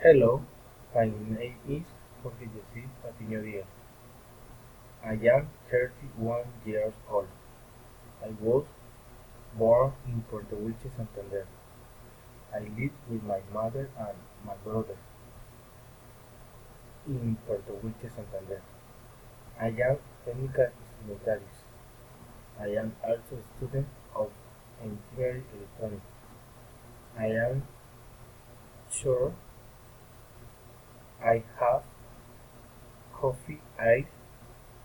Hello, my name is Jorge Jesús Patiño Díaz. I am 31 years old. I was born in Puerto Wilches, Santander. I live with my mother and my brother in Puerto Wilches, Santander. I am technical instrumentalist. I am also a student of engineering electronics. I am sure I have coffee eyes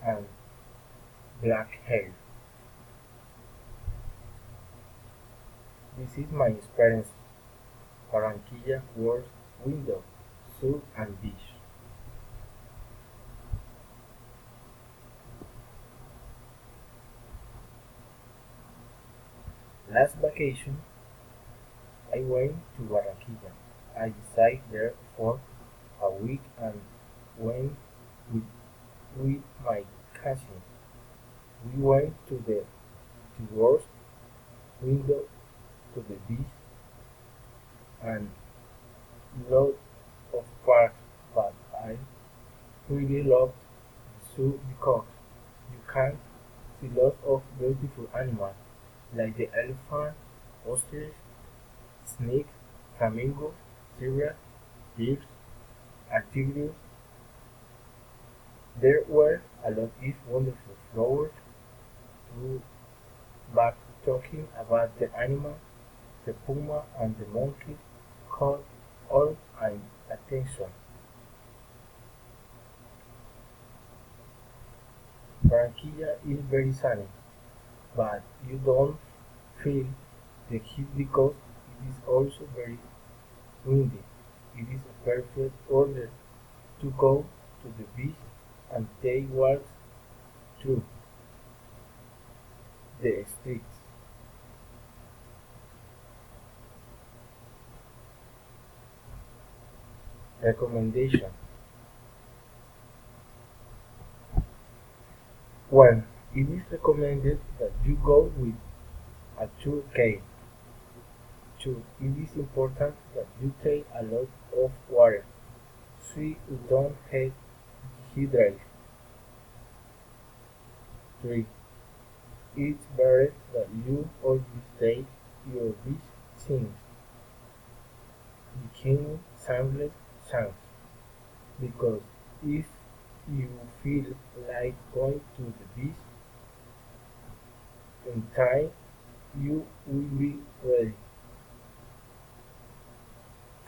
and black hair. This is my experience. Barranquilla World Window, Sur and Beach. Last vacation, I went to Barranquilla. I stayed there for a week and went with, with my cousins. We went to the tourist window to the beach and lot of parks, but I really loved the zoo because you can see lots of beautiful animals like the elephant, ostrich, snake, flamingo, zebra, deer, armadillo. There were a lot of wonderful flowers too, but talking about the animals, the puma and the monkey caught all my attention. Barranquilla is very sunny, but you don't feel the heat because it is also very windy. It is a perfect order to go to the beach and take walks through the streets. Recommendation: 1. It is recommended that you go with a tour guide. 2. It is important that you take a lot of water so you don't get dehydrated. 3. It's better that you always take your beach things, bikini, sandals, socks, because if you feel like going to the beach in time, you will be ready.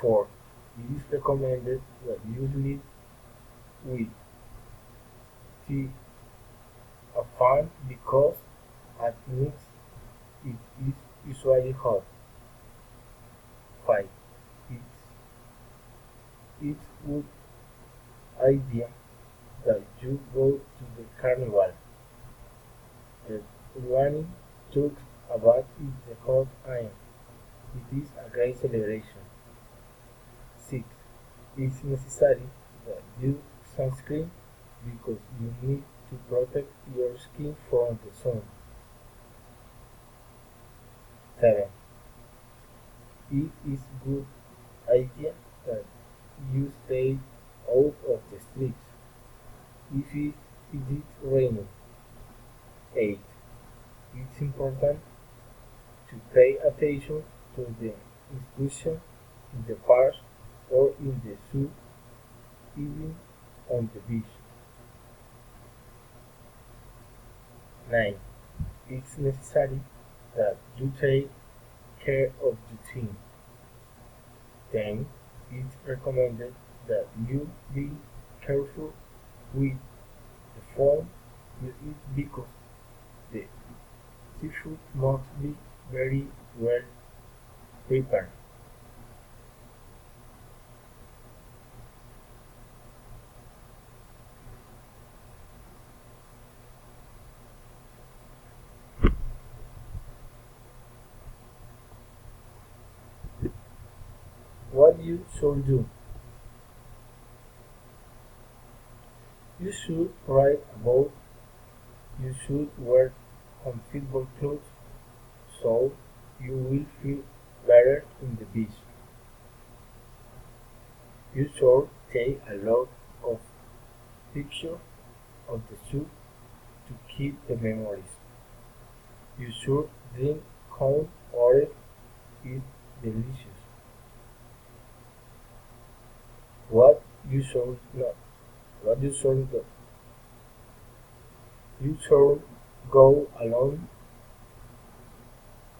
4. It is recommended that you sleep with the a fan because at night it is usually hot. 5. It's good idea that you go to the carnival. Everyone talks about it the whole time. It is a great celebration. 6. It's necessary that you sunscreen because you need to protect your skin from the sun. 7. It is good idea that you stay out of the streets if it is raining. 8. It's important to pay attention to the instructions in the park or in the zoo, even on the beach. 9. It's necessary that you take care of the team. 10. It's recommended that you be careful with the food you eat because the seafood must be very well prepared. What you should do: you should ride a boat, you should wear comfortable clothes so you will feel better in the beach. You should take a lot of pictures of the soup to keep the memories. You should drink cold water. It's delicious. What you should not. What you should do. You should go alone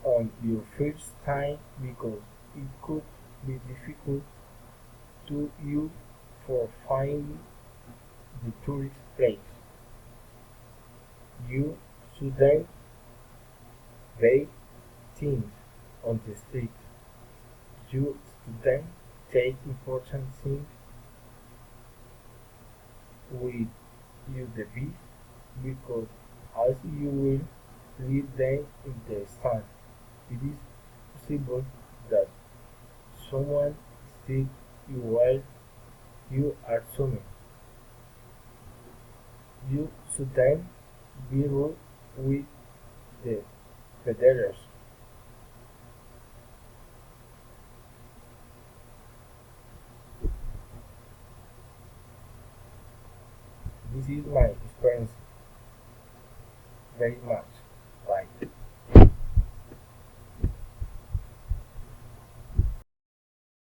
on your first time because it could be difficult to you for finding the tourist place. You shouldn't buy things on the street. You shouldn't take important things with you the beach because as you will leave them in the sand. It is possible that someone steals you while you are swimming. You shouldn't be rude with the paddlers. This is my experience very much.